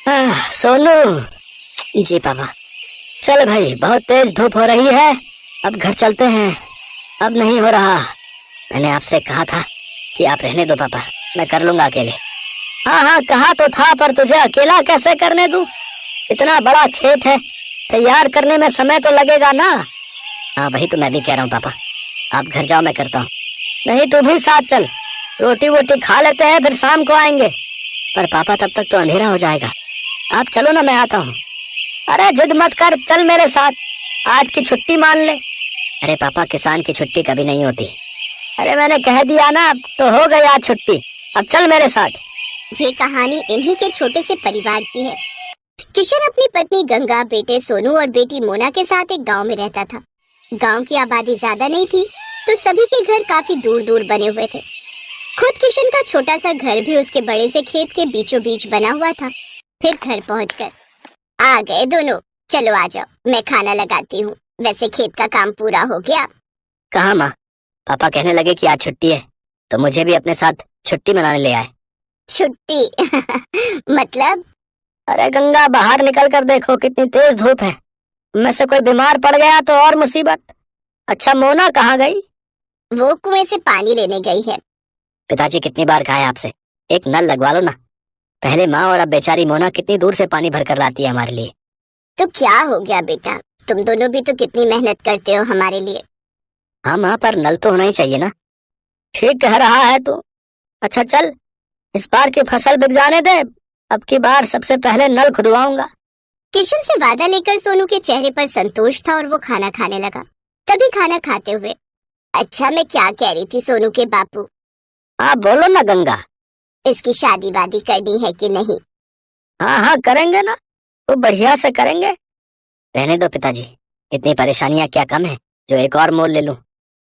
सोनू। जी पापा। चल भाई, बहुत तेज धूप हो रही है, अब घर चलते हैं। अब नहीं हो रहा। मैंने आपसे कहा था कि आप रहने दो पापा, मैं कर लूंगा अकेले। हाँ हाँ, कहा तो था, पर तुझे अकेला कैसे करने दूं? इतना बड़ा खेत है, तैयार करने में समय तो लगेगा ना। हाँ वही तो मैं भी कह रहा हूँ पापा, आप घर जाओ, मैं करता हूँ। नहीं तू भी साथ चल, रोटी वोटी खा लेते हैं, फिर शाम को आएंगे। पर पापा तब तक तो अंधेरा हो जाएगा। आप चलो ना, मैं आता हूँ। अरे जिद मत कर, चल मेरे साथ, आज की छुट्टी मान ले। अरे पापा, किसान की छुट्टी कभी नहीं होती। अरे मैंने कह दिया ना, अब तो हो गई आज छुट्टी, अब चल मेरे साथ। ये कहानी इन्हीं के छोटे से परिवार की है। किशन अपनी पत्नी गंगा, बेटे सोनू और बेटी मोना के साथ एक गांव में रहता था। गांव की आबादी ज्यादा नहीं थी, तो सभी के घर काफी दूर दूर बने हुए थे। खुद किशन का छोटा सा घर भी उसके बड़े से खेत के बीचों बीच बना हुआ था। फिर घर पहुंचकर आ गए दोनों, चलो आ जाओ, मैं खाना लगाती हूँ। वैसे खेत का काम पूरा हो गया। कहाँ माँ? पापा कहने लगे कि आज छुट्टी है, तो मुझे भी अपने साथ छुट्टी मनाने ले आए। छुट्टी? मतलब? अरे गंगा, बाहर निकल कर देखो, कितनी तेज धूप है। में से कोई बीमार पड़ गया तो और मुसीबत। अच्छा मोना कहाँ गई? वो कुएं से पानी लेने गई है। पिताजी कितनी बार कहा है आपसे, एक नल लगवा लो ना। पहले माँ और अब बेचारी मोना कितनी दूर से पानी भर कर लाती है हमारे लिए। तो क्या हो गया बेटा, तुम दोनों भी तो कितनी मेहनत करते हो हमारे लिए। हाँ माँ, पर नल तो होना ही चाहिए ना। ठीक कह रहा है तू। अच्छा चल, इस बार की फसल बिक जाने दे, अब की बार सबसे पहले नल खुदवाऊंगा। किशन से वादा लेकर सोनू के चेहरे पर संतोष था और वो खाना खाने लगा। तभी खाना खाते हुए, अच्छा मैं क्या कह रही थी सोनू के बापू, हाँ बोलो ना गंगा। इसकी शादी वादी करनी है कि नहीं? हाँ हाँ करेंगे ना, तो बढ़िया से करेंगे। रहने दो पिताजी, इतनी परेशानियां क्या कम है जो एक और मोल ले लूं।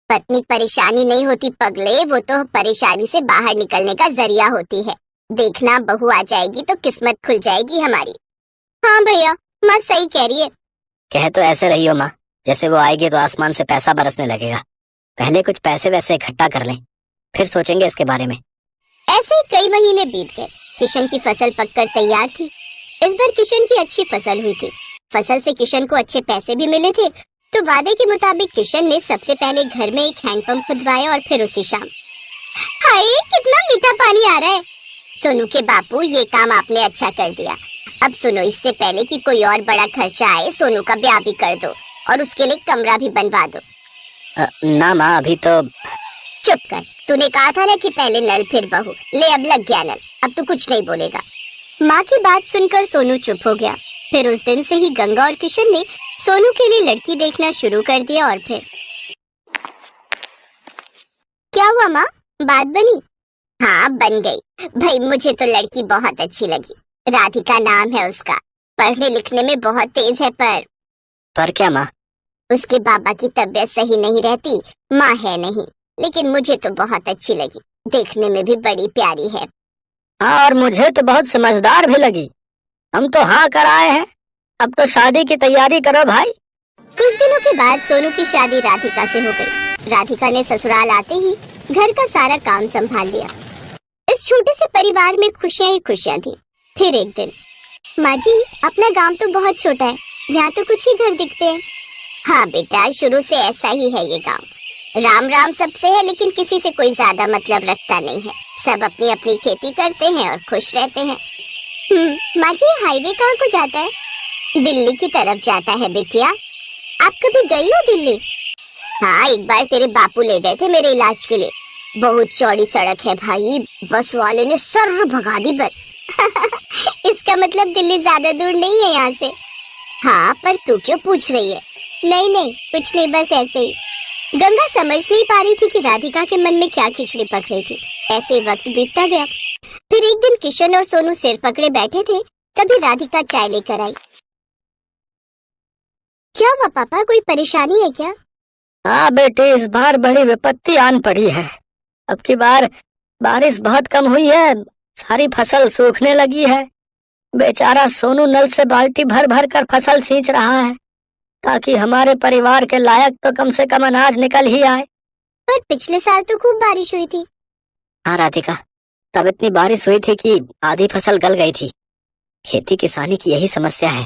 पत्नी परेशानी नहीं होती पगले, वो तो परेशानी से बाहर निकलने का जरिया होती है। देखना बहू आ जाएगी तो किस्मत खुल जाएगी हमारी। हाँ भैया, माँ सही कह रही है। कह तो ऐसे रही हो माँ, जैसे वो आएगी तो आसमान से पैसा बरसने लगेगा। पहले कुछ पैसे वैसे इकट्ठा कर लें, फिर सोचेंगे इसके बारे में। ऐसे ही कई महीने बीत गए। किशन की फसल पककर तैयार थी। इस बार किशन की अच्छी फसल हुई थी। फसल से किशन को अच्छे पैसे भी मिले थे, तो वादे के मुताबिक किशन ने सबसे पहले घर में एक हैंडपंप खुदवाया और फिर उसी शाम, हाय कितना मीठा पानी आ रहा है। सोनू के बापू, ये काम आपने अच्छा कर दिया। अब सुनो, इससे पहले कि कोई और बड़ा खर्चा आए, सोनू का ब्याह भी कर दो और उसके लिए कमरा भी बनवा दो। ना माँ, अभी तो। चुप कर, तूने कहा था ना कि पहले नल फिर बहू। ले अब लग गया नल, अब तू कुछ नहीं बोलेगा। माँ की बात सुनकर सोनू चुप हो गया। फिर उस दिन से ही गंगा और किशन ने सोनू के लिए लड़की देखना शुरू कर दिया। और फिर क्या हुआ माँ, बात बनी? हाँ बन गई भाई, मुझे तो लड़की बहुत अच्छी लगी। राधिका नाम है उसका, पढ़ने लिखने में बहुत तेज है। पर क्या माँ? उसके बाबा की तबीयत सही नहीं रहती, माँ है नहीं, लेकिन मुझे तो बहुत अच्छी लगी। देखने में भी बड़ी प्यारी है। हाँ, और मुझे तो बहुत समझदार भी लगी। हम तो हाँ कर आए हैं, अब तो शादी की तैयारी करो भाई। कुछ दिनों के बाद सोनू की शादी राधिका से हो गई। राधिका ने ससुराल आते ही घर का सारा काम संभाल लिया। इस छोटे से परिवार में खुशियां ही खुशियां थी। फिर एक दिन, माँ जी अपना गांव तो बहुत छोटा है, यहाँ तो कुछ ही घर दिखते हैं। हाँ बेटा, शुरू से ऐसा ही है ये गांव। राम राम सबसे है, लेकिन किसी से कोई ज्यादा मतलब रखता नहीं है। सब अपनी अपनी खेती करते हैं और खुश रहते हैं। माँ जी, हाईवे कहाँ को जाता है? दिल्ली की तरफ जाता है बिटिया। आप कभी गई हो दिल्ली? हाँ, एक बार तेरे बापू ले गए थे मेरे इलाज के लिए। बहुत चौड़ी सड़क है भाई, बस वाले ने सर भगा दी बस। इसका मतलब दिल्ली ज्यादा दूर नहीं है यहाँ से। हाँ, पर तू क्यों पूछ रही है? नहीं नहीं, कुछ नहीं, बस ऐसे ही। गंगा समझ नहीं पा रही थी कि राधिका के मन में क्या खिचड़ी पक रही थी। ऐसे वक्त बीतता गया। फिर एक दिन किशन और सोनू सिर पकड़े बैठे थे, तभी राधिका चाय लेकर आई। क्या हुआ पापा, कोई परेशानी है क्या? हाँ बेटे, इस बार बड़ी विपत्ति आन पड़ी है। अब की बार बारिश बहुत कम हुई है, सारी फसल सूखने लगी है। बेचारा सोनू नल से बाल्टी भर भर कर फसल सींच रहा है, ताकि हमारे परिवार के लायक तो कम से कम अनाज निकल ही आए। पर पिछले साल तो खूब बारिश हुई थी। हाँ राधिका, तब इतनी बारिश हुई थी कि आधी फसल गल गई थी। खेती किसानी की यही समस्या है,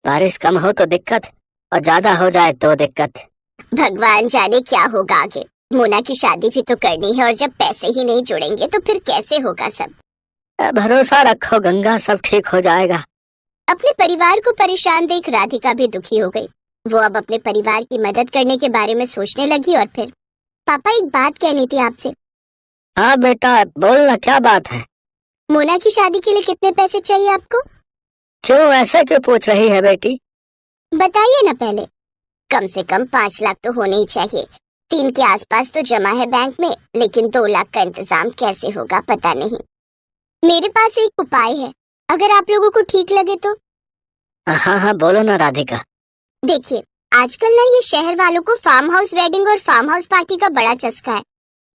बारिश कम हो तो दिक्कत और ज्यादा हो जाए तो दिक्कत। भगवान जाने क्या होगा आगे। मोना की शादी भी तो करनी है और जब पैसे ही नहीं जुड़ेंगे तो फिर कैसे होगा सब। भरोसा रखो गंगा, सब ठीक हो जाएगा। अपने परिवार को परेशान देख राधिका भी दुखी हो गई। वो अब अपने परिवार की मदद करने के बारे में सोचने लगी और फिर, पापा एक बात कहनी थी आपसे। हाँ बेटा बोलना, क्या बात है? मोना की शादी के लिए कितने पैसे चाहिए आपको? क्यों ऐसे क्यों पूछ रही है बेटी? बताइए ना पहले। कम से कम 5 लाख तो होने ही चाहिए। 3 के आसपास तो जमा है बैंक में, लेकिन 2 लाख का इंतजाम कैसे होगा पता नहीं। मेरे पास एक उपाय है, अगर आप लोगों को ठीक लगे तो। हाँ हाँ बोलो ना राधिका। देखिए, आजकल ना ये शहर वालों को फार्म हाउस वेडिंग और फार्म हाउस पार्टी का बड़ा चस्का है।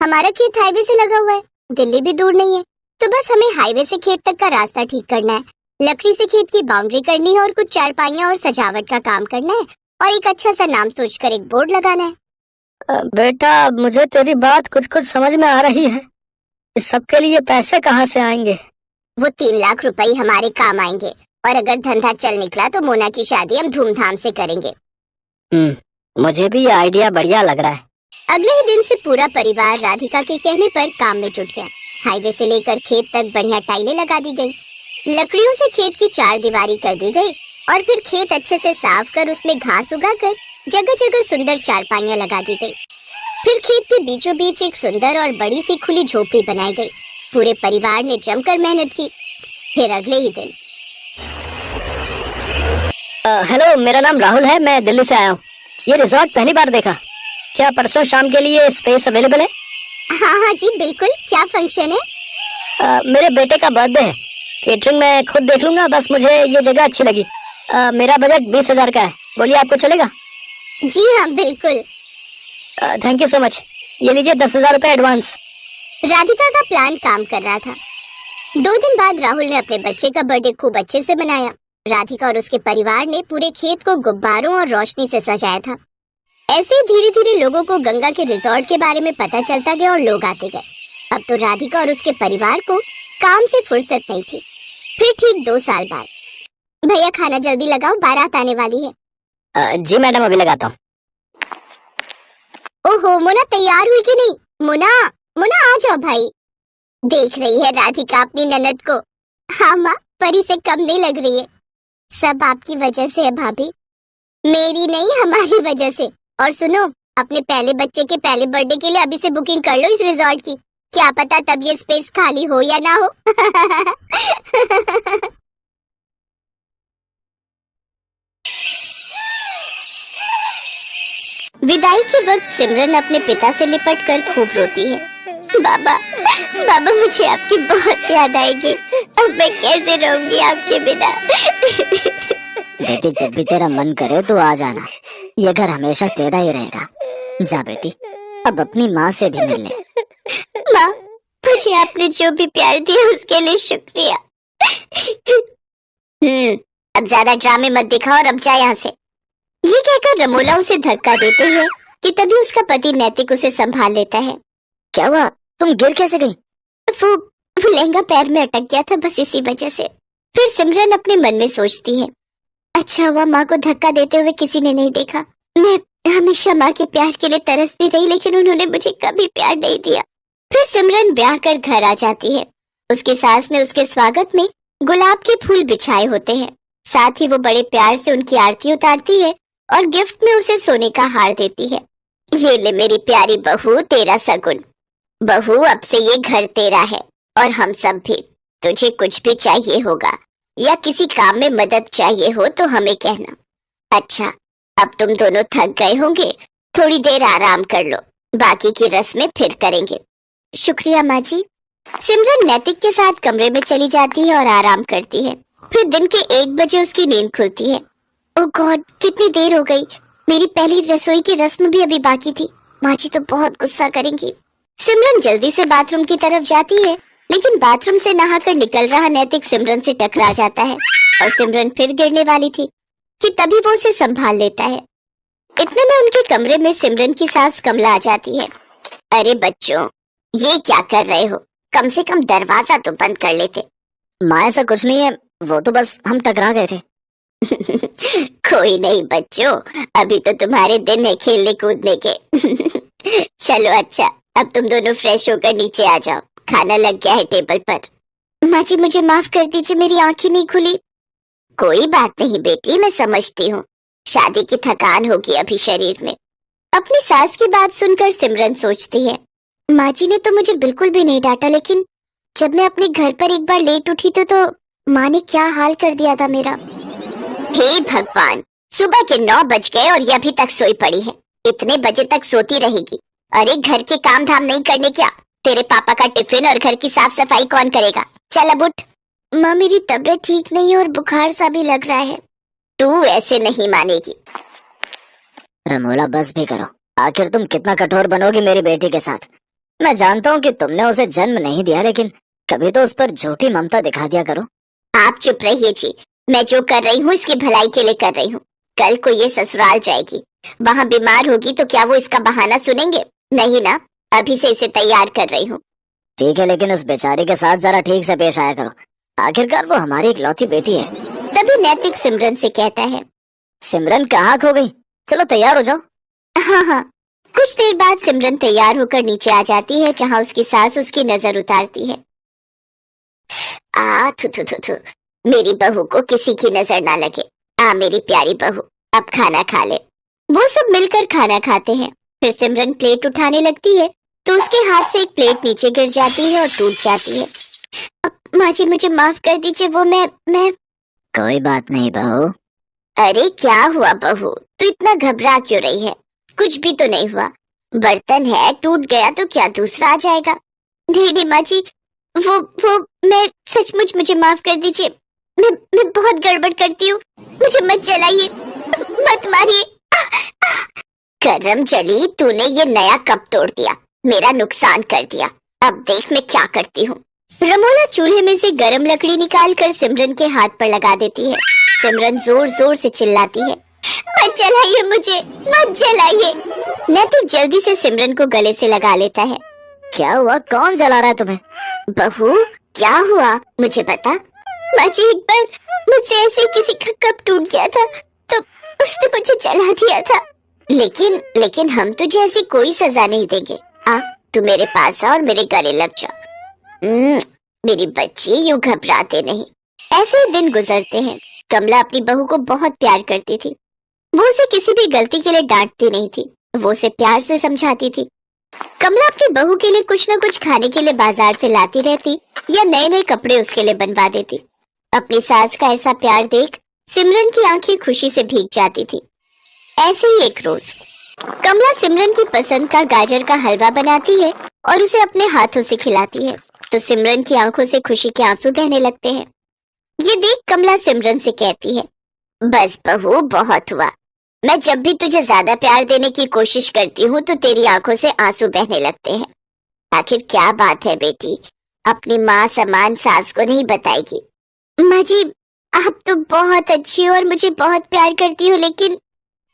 हमारा खेत हाईवे से लगा हुआ है, दिल्ली भी दूर नहीं है, तो बस हमें हाईवे से खेत तक का रास्ता ठीक करना है, लकड़ी से खेत की बाउंड्री करनी है और कुछ चारपाइयां और सजावट का काम करना है और एक अच्छा सा नाम सोचकर एक बोर्ड लगाना है। बेटा मुझे तेरी बात कुछ कुछ समझ में आ रही है, इस सब के लिए पैसे कहाँ से आएंगे? वो 3 लाख रुपए हमारे काम आएंगे और अगर धंधा चल निकला तो मोना की शादी हम धूमधाम से करेंगे। मुझे भी ये आइडिया बढ़िया लग रहा है। अगले ही दिन से पूरा परिवार राधिका के कहने पर काम में जुट गया। हाईवे से लेकर खेत तक बढ़िया टाइलें लगा दी गई, लकड़ियों से खेत की 4 दीवारी कर दी गई और फिर खेत अच्छे से साफ कर उसमें घास उगाकर जगह जगह सुंदर चारपाइयां लगा दी गई। फिर खेत के बीचों बीच एक सुंदर और बड़ी सी खुली झोपड़ी बनाई गई। पूरे परिवार ने जमकर मेहनत की। फिर अगले ही दिन, हेलो, मेरा नाम राहुल है, मैं दिल्ली से आया हूँ। ये रिजॉर्ट पहली बार देखा, क्या परसों शाम के लिए स्पेस अवेलेबल है? हाँ हाँ जी बिल्कुल। क्या फंक्शन है? मेरे बेटे का बर्थडे है, केटरिंग मैं खुद देख लूंगा, बस मुझे ये जगह अच्छी लगी। मेरा बजट 20,000 का है, बोलिए आपको चलेगा? जी हाँ बिल्कुल। थैंक यू सो मच, ये लीजिए 10,000 रुपए एडवांस। राधिका का प्लान काम कर रहा था। 2 दिन बाद राहुल ने अपने बच्चे का बर्थडे खूब अच्छे से मनाया। राधिका और उसके परिवार ने पूरे खेत को गुब्बारों और रोशनी से सजाया था। ऐसे ही धीरे धीरे लोगों को गंगा के रिजॉर्ट के बारे में पता चलता गया और लोग आते गए। अब तो राधिका और उसके परिवार को काम से फुर्सत नहीं थी। फिर ठीक 2 साल बाद, भैया खाना जल्दी लगाओ, बारात आने वाली है। जी मैडम अभी लगाता हूँ। ओहो मोना तैयार हुई कि नहीं? मोना मोना आ जाओ भाई। देख रही है राधिका अपनी ननद को? हाँ माँ, परी से कम नहीं लग रही है। सब आपकी वजह से है भाभी, मेरी नहीं हमारी वजह से। और सुनो, अपने पहले बच्चे के पहले बर्थडे के लिए अभी से बुकिंग कर लो इस रिजॉर्ट की, क्या पता तब ये स्पेस खाली हो या ना हो। विदाई के वक्त सिमरन अपने पिता से लिपट कर खूब रोती है। बाबा बाबा मुझे आपकी बहुत याद आएगी, अब मैं कैसे रहूंगी आपके बिना। बेटी जब भी तेरा मन करे तो आ जाना, ये घर हमेशा तेरा ही रहेगा। जा बेटी, अब अपनी माँ से भी मिल ले। माँ, मुझे आपने जो भी प्यार दिया उसके लिए शुक्रिया। अब ज्यादा ड्रामे मत दिखाओ और अब जा यहाँ से। ये कहकर रमोला उसे धक्का देते हैं कि तभी उसका पति नैतिक उसे संभाल लेता है। क्या हुआ, तुम गिर कैसे गई? वो लहंगा पैर में अटक गया था, बस इसी वजह से। फिर सिमरन अपने मन में सोचती है, अच्छा हुआ माँ को धक्का देते हुए किसी ने नहीं देखा। मैं हमेशा माँ के प्यार के लिए तरसती रही, लेकिन उन्होंने मुझे कभी प्यार नहीं दिया। फिर सिमरन ब्याह कर घर आ जाती है। उसकी सास ने उसके स्वागत में गुलाब के फूल बिछाए होते हैं, साथ ही वो बड़े प्यार से उनकी आरती उतारती है और गिफ्ट में उसे सोने का हार देती है। ये ले मेरी प्यारी बहू, तेरा सगुन। बहू, अब से ये घर तेरा है और हम सब भी। तुझे कुछ भी चाहिए होगा या किसी काम में मदद चाहिए हो तो हमें कहना। अच्छा, अब तुम दोनों थक गए होंगे, थोड़ी देर आराम कर लो, बाकी की रस्में फिर करेंगे। शुक्रिया माँ जी। सिमरन नैतिक के साथ कमरे में चली जाती है और आराम करती है। फिर दिन के 1 बजे उसकी नींद खुलती है। ओह गॉड, कितनी देर हो गई, मेरी पहली रसोई की रस्म भी अभी बाकी थी। माँ जी तो बहुत गुस्सा करेंगी। सिमरन जल्दी से बाथरूम की तरफ जाती है, लेकिन बाथरूम से नहाकर निकल रहा नैतिक सिमरन से टकरा जाता है और सिमरन फिर गिरने वाली थी कि तभी वो उसे संभाल लेता है। इतने में उनके कमरे में सिमरन की सास कमला आ जाती है। अरे बच्चों, ये क्या कर रहे हो? कम से कम दरवाजा तो बंद कर लेते। माँ ऐसा कुछ नहीं है, वो तो बस हम टकरा गए थे। कोई नहीं बच्चों, अभी तो तुम्हारे दिन है खेलने कूदने के। चलो अच्छा, अब तुम दोनों फ्रेश होकर नीचे आ जाओ, खाना लग गया है टेबल पर। माँ जी मुझे माफ कर दीजिए, मेरी आंखें नहीं खुली। कोई बात नहीं बेटी, मैं समझती हूँ, शादी की थकान होगी अभी शरीर में। अपनी सास की बात सुनकर सिमरन सोचती है, माँ जी ने तो मुझे बिल्कुल भी नहीं डांटा, लेकिन जब मैं अपने घर पर एक बार लेट उठी तो माँ ने क्या हाल कर दिया था मेरा। हे भगवान, सुबह के 9 बज गए और ये अभी तक सोई पड़ी है। इतने बजे तक सोती रहेगी? अरे घर के काम धाम नहीं करने क्या? तेरे पापा का टिफिन और घर की साफ सफाई कौन करेगा? चल अब उठ। माँ मेरी तबीयत ठीक नहीं है और बुखार सा भी लग रहा है। तू ऐसे नहीं मानेगी। रमोला बस भी करो, आखिर तुम कितना कठोर बनोगी मेरी बेटी के साथ। मैं जानता हूँ कि तुमने उसे जन्म नहीं दिया, लेकिन कभी तो उस पर झूठी ममता दिखा दिया करो। आप चुप रहिए जी, मैं जो कर रही हूँ इसकी भलाई के लिए कर रही हूँ। कल को ये ससुराल जाएगी, वहाँ बीमार होगी तो क्या वो इसका बहाना सुनेंगे? नहीं ना, अभी से इसे तैयार कर रही हूँ। ठीक है, लेकिन उस बेचारी के साथ जरा ठीक से पेश आया करो, आखिरकार वो हमारी इकलौती बेटी है। तभी नैतिक सिमरन से कहता है, सिमरन कहाँ खो गई? चलो तैयार हो जाओ। हाँ हाँ। कुछ देर बाद सिमरन तैयार होकर नीचे आ जाती है, जहाँ उसकी सास उसकी नजर उतारती है। आ थु थु थु थु, मेरी बहू को किसी की नजर ना लगे। आ मेरी प्यारी बहू, अब खाना खा ले। वो सब मिलकर खाना खाते हैं। फिर सिमरन प्लेट उठाने लगती है तो उसके हाथ से एक प्लेट नीचे गिर जाती है और टूट जाती है। माँ जी मुझे माफ कर दीजिए, वो मैं कोई बात नहीं बहू। अरे क्या हुआ बहू, तू इतना घबरा क्यों रही है? कुछ भी तो नहीं हुआ, बर्तन है, टूट गया तो क्या दूसरा आ जाएगा। नहीं नहीं माँ जी, वो मैं सचमुच, मुझे माफ कर दीजिए। मैं बहुत गड़बड़ करती हूँ, मुझे मत जलाइए, मत मारिए। करम चली, तूने ये नया कप तोड़ दिया, मेरा नुकसान कर दिया। अब देख मैं क्या करती हूँ। रमोला चूल्हे में से गरम लकड़ी निकाल कर सिमरन के हाथ पर लगा देती है। सिमरन जोर जोर से चिल्लाती है, मत जलाइए मुझे, मत जलाइए। नैतिक जल्दी से सिमरन को गले से लगा लेता है। क्या हुआ? कौन जला रहा है तुम्हें? बहू क्या हुआ मुझे बता। माँ जी एक बार मुझसे ऐसे किसी का कप टूट गया था तो उसने मुझे जला दिया था। लेकिन हम तुझे ऐसी कोई सजा नहीं देंगे। आ तू मेरे पास आ और मेरे गले लग जा। मेरी बच्ची यूं घबराते नहीं। ऐसे ही दिन गुजरते हैं। कमला अपनी बहू को बहुत प्यार करती थी। वो उसे किसी भी गलती के लिए डांटती नहीं थी, वो उसे प्यार से समझाती थी। कमला अपनी बहू के लिए कुछ न कुछ खाने के लिए बाजार से लाती रहती या नए नए कपड़े उसके लिए बनवा देती। अपनी सास का ऐसा प्यार देख सिमरन की आंखें खुशी से भीग जाती थी। ऐसे ही एक रोज कमला सिमरन की पसंद का गाजर का हलवा बनाती है और उसे अपने हाथों से खिलाती है, तो सिमरन की आंखों से खुशी के आंसू बहने लगते हैं। ये देख कमला सिमरन से कहती है, बस बहू बहुत हुआ। मैं जब भी तुझे ज्यादा प्यार देने की कोशिश करती हूँ तो तेरी आंखों से आंसू बहने लगते हैं। आखिर क्या बात है बेटी, अपनी माँ समान सास को नहीं बताएगी? माँ जी आप तो बहुत अच्छी हो और मुझे बहुत प्यार करती हो, लेकिन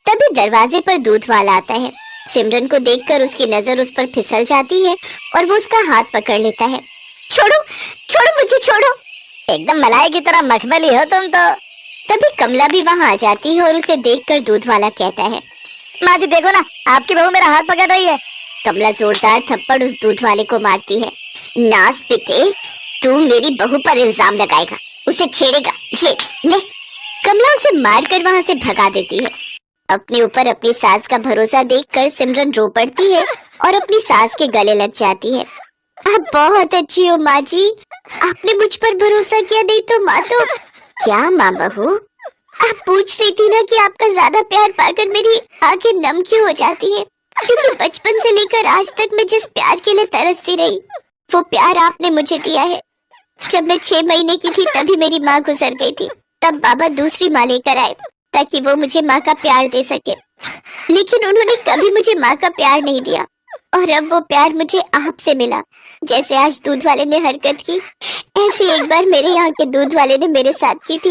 तभी दरवाजे पर दूध वाला आता है। सिमरन को देखकर उसकी नजर उस पर फिसल जाती है और वो उसका हाथ पकड़ लेता है। छोड़ो छोड़ो मुझे, छोड़ो। एकदम मलाई की तरह मखमली हो तुम तो। तभी कमला भी वहाँ आ जाती है और उसे देखकर दूध वाला कहता है, माँ जी देखो ना, आपकी बहू मेरा हाथ पकड़ रही है। कमला जोरदार थप्पड़ उस दूध वाले को मारती है। नास बेटे, तू मेरी बहू पर इल्जाम लगाएगा, उसे छेड़ेगा, ये ले। कमला उसे मारकर वहाँ से भगा देती है। अपने ऊपर अपनी सास का भरोसा देखकर सिमरन रो पड़ती है और अपनी सास के गले लग जाती है। आप बहुत अच्छी हो माँ जी, आपने मुझ पर भरोसा किया, नहीं तो माँ तो। क्या माँ बहू, आप पूछ रही थी ना कि आपका ज्यादा प्यार पाकर मेरी आंखें नम क्यों हो जाती है? क्योंकि बचपन से लेकर आज तक मैं जिस प्यार के लिए तरसती रही, वो प्यार आपने मुझे दिया है। जब मैं 6 महीने की थी तभी मेरी माँ गुजर गई थी, तब बाबा दूसरी माँ लेकर आए ताकि वो मुझे माँ का प्यार दे सके, लेकिन उन्होंने कभी मुझे माँ का प्यार नहीं दिया। और अब वो प्यार मुझे आपसे मिला। जैसे आज दूध वाले ने हरकत की, ऐसे एक बार मेरे यहाँ के दूध वाले ने मेरे साथ की थी,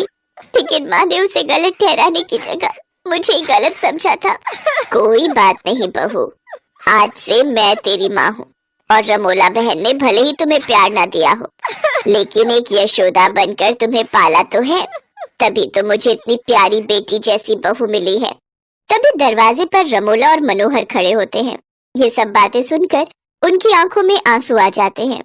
लेकिन माँ ने उसे गलत ठहराने की जगह मुझे गलत समझा था। कोई बात नहीं बहू, आज से मैं तेरी माँ हूँ, और रमोला बहन ने भले ही तुम्हें प्यार ना दिया हो, लेकिन एक यशोदा बनकर तुम्हें पाला तो है, तभी तो मुझे इतनी प्यारी बेटी जैसी बहू मिली है। तभी दरवाजे पर रमोला और मनोहर खड़े होते हैं। ये सब बातें सुनकर उनकी आंखों में आंसू आ जाते हैं।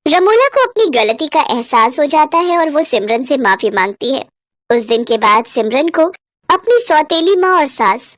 रमोला को अपनी गलती का एहसास हो जाता है और वो सिमरन से माफी मांगती है। उस दिन के बाद सिमरन को अपनी सौतेली माँ और सास